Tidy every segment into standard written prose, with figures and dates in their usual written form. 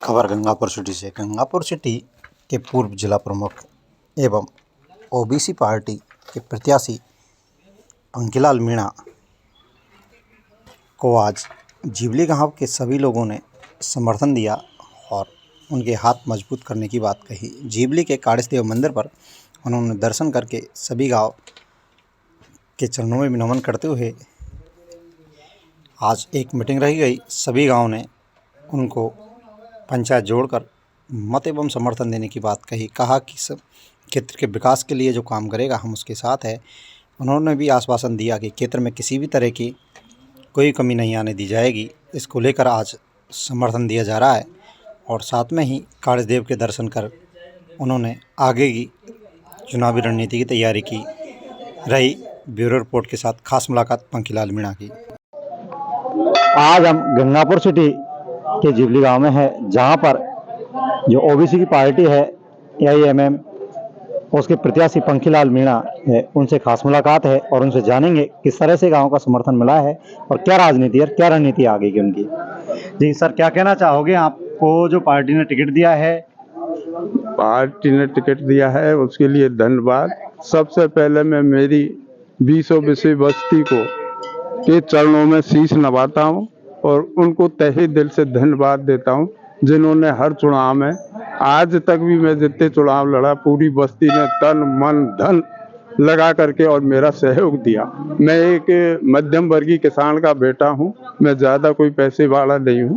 खबर गंगापुर सिटी से। गंगापुर सिटी के पूर्व जिला प्रमुख एवं ओबीसी पार्टी के प्रत्याशी पंखीलाल मीणा को आज जीवली गांव के सभी लोगों ने समर्थन दिया और उनके हाथ मजबूत करने की बात कही। जीवली के काड़ेसदेव मंदिर पर उन्होंने दर्शन करके सभी गांव के चरणों में नमन करते हुए आज एक मीटिंग रही गई। सभी गांव ने उनको पंचायत जोड़कर मत एवं समर्थन देने की बात कही। कहा कि सब क्षेत्र के विकास के लिए जो काम करेगा हम उसके साथ है। उन्होंने भी आश्वासन दिया कि क्षेत्र में किसी भी तरह की कोई कमी नहीं आने दी जाएगी। इसको लेकर आज समर्थन दिया जा रहा है और साथ में ही काड़ेसदेव के दर्शन कर उन्होंने आगे की चुनावी रणनीति की तैयारी की। रही ब्यूरो रिपोर्ट के साथ खास मुलाकात पंखीलाल मीणा की। आज हम गंगापुर सिटी के जीवली गांव में है, जहां पर जो ओबीसी की पार्टी है AIMM उसके प्रत्याशी पंखीलाल मीणा है, उनसे खास मुलाकात है और उनसे जानेंगे किस तरह से गांव का समर्थन मिला है और क्या राजनीति और क्या रणनीति आगे की उनकी। जी सर, क्या कहना चाहोगे आपको जो पार्टी ने टिकट दिया है? पार्टी ने टिकट दिया है उसके लिए धन्यवाद। सबसे पहले मैं मेरी 20 बस्ती को के चरणों में शीश नवाता हूं और उनको तहे दिल से धन्यवाद देता हूं, जिन्होंने हर चुनाव में आज तक भी मैं जितने चुनाव लड़ा पूरी बस्ती ने तन मन धन लगा करके और मेरा सहयोग दिया। मैं एक मध्यम वर्गीय किसान का बेटा हूं, मैं ज़्यादा कोई पैसे वाला नहीं हूं,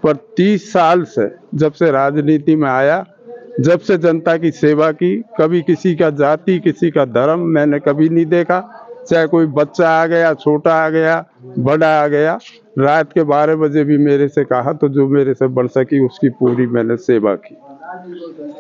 पर 30 साल से जब से राजनीति में आया, जब से जनता की सेवा की, कभी किसी का जाति किसी का धर्म मैंने कभी नहीं देखा। चाहे कोई बच्चा आ गया, छोटा आ गया, बड़ा आ गया, रात के 12 बजे भी मेरे से कहा तो जो मेरे से बढ़ सकी उसकी पूरी मैंने सेवा की।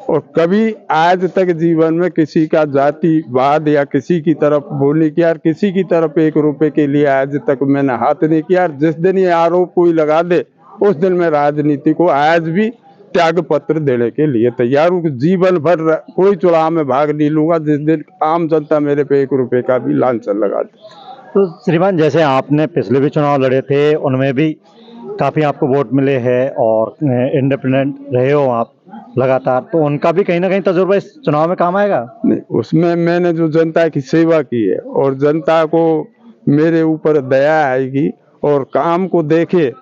और कभी आज तक जीवन में किसी का जातिवाद या किसी की तरफ बोलने की यार किसी की तरफ 1 रुपए के लिए आज तक मैंने हाथ नहीं किया। जिस दिन ये आरोप कोई लगा दे उस दिन मैं राजनीति को आज भी त्याग पत्र देने के लिए तैयार हूँ। जीवन भर कोई चुनाव में भाग नहीं लूंगा जिस दिन आम जनता मेरे पे 1 रुपए का भी लांछन लगा दे। तो श्रीमान, जैसे आपने पिछले भी चुनाव लड़े थे उनमें भी काफ़ी आपको वोट मिले हैं और इंडिपेंडेंट रहे हो आप लगातार, तो उनका भी कहीं ना कहीं तजुर्बा इस चुनाव में काम आएगा? नहीं, उसमें मैंने जो जनता की सेवा की है और जनता को मेरे ऊपर दया आएगी और काम को देखे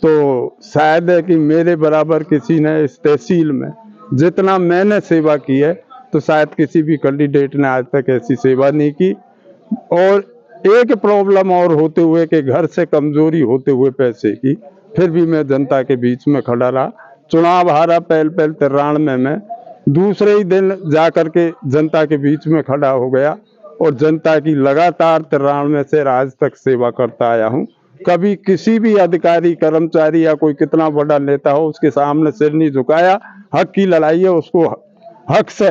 तो शायद है कि मेरे बराबर किसी ने इस तहसील में जितना मैंने सेवा की है तो शायद किसी भी कैंडिडेट ने आज तक ऐसी सेवा नहीं की। और एक प्रॉब्लम और होते हुए कि घर से कमजोरी होते हुए पैसे की, फिर भी मैं जनता के बीच में खड़ा रहा। चुनाव हारा पहल 93 में दूसरे ही दिन जा करके जनता के बीच में खड़ा हो गया और जनता की लगातार 93 से आज तक सेवा करता आया हूँ। कभी किसी भी अधिकारी कर्मचारी या कोई कितना बड़ा नेता हो उसके सामने सिर नहीं झुकाया। हक की लड़ाई है, उसको हक से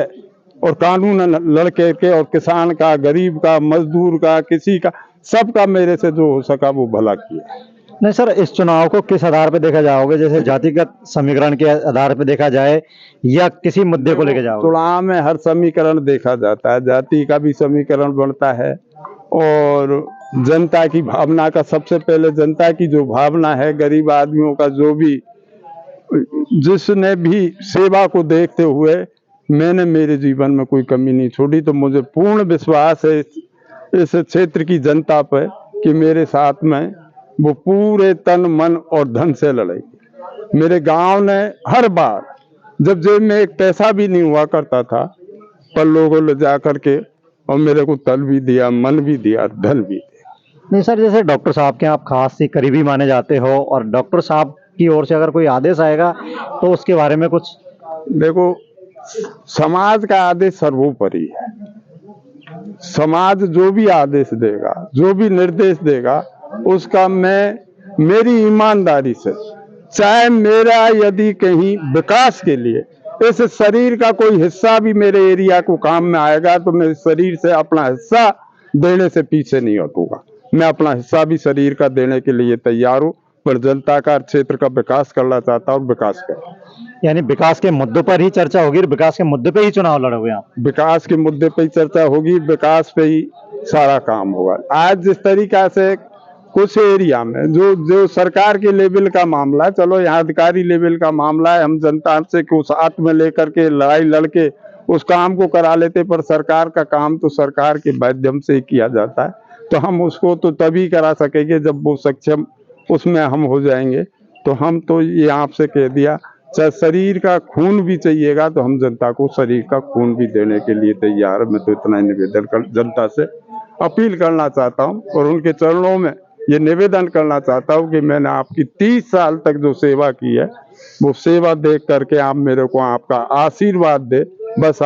और कानून लड़के के और किसान का, गरीब का, मजदूर का, किसी का, सबका मेरे से जो हो सका वो भला किया। नहीं सर, इस चुनाव को किस आधार पे देखा जाओगे? जैसे जातिगत समीकरण के आधार पे देखा जाए या किसी मुद्दे को लेकर जाओगे? चुनाव में हर समीकरण देखा जाता है, जाति का भी समीकरण बनता है और जनता की भावना का। सबसे पहले जनता की जो भावना है, गरीब आदमियों का, जो भी जिसने भी सेवा को देखते हुए मैंने मेरे जीवन में कोई कमी नहीं छोड़ी, तो मुझे पूर्ण विश्वास है इस क्षेत्र की जनता पर कि मेरे साथ में वो पूरे तन मन और धन से लड़ेगी। मेरे गांव ने हर बार जब जेब में एक पैसा भी नहीं हुआ करता था पर लोगों ने जा करके और मेरे को तन भी दिया, मन भी दिया, धन भी दिया। नहीं सर, जैसे डॉक्टर साहब के आप खास ही करीबी माने जाते हो और डॉक्टर साहब की ओर से अगर कोई आदेश आएगा तो उसके बारे में कुछ? देखो, समाज का आदेश सर्वोपरि है। समाज जो भी आदेश देगा, जो भी निर्देश देगा, उसका मैं मेरी ईमानदारी से, चाहे मेरा यदि कहीं विकास के लिए इस शरीर का कोई हिस्सा भी मेरे एरिया को काम में आएगा तो मैं शरीर से अपना हिस्सा देने से पीछे नहीं हटूंगा। मैं अपना हिस्सा भी शरीर का देने के लिए तैयार हूँ, पर जनता का, क्षेत्र का विकास करना चाहता हूँ, विकास कर। यानी विकास के मुद्दों पर ही चर्चा होगी, विकास के मुद्दे पे ही चुनाव लड़ोगे आप? विकास के मुद्दे पे ही चर्चा होगी, विकास पे ही सारा काम होगा। आज जिस तरीका से कुछ एरिया में जो जो सरकार के लेवल का मामला है, चलो यहाँ अधिकारी लेवल का मामला है, हम जनता से कुछ साथ में लेकर के लड़ाई लड़के उस काम को करा लेते, पर सरकार का काम तो सरकार के माध्यम से ही किया जाता है। तो हम उसको तो तभी करा सकेंगे जब वो सक्षम उसमें हम हो जाएंगे। तो हम तो ये आपसे कह दिया, चाहे शरीर का खून भी चाहिएगा तो हम जनता को शरीर का खून भी देने के लिए तैयार है। मैं तो इतना ही निवेदन कर जनता से अपील करना चाहता हूँ और उनके चरणों में ये निवेदन करना चाहता हूँ कि मैंने आपकी 30 साल तक जो सेवा की है वो सेवा देख करके आप मेरे को आपका आशीर्वाद दे, बस।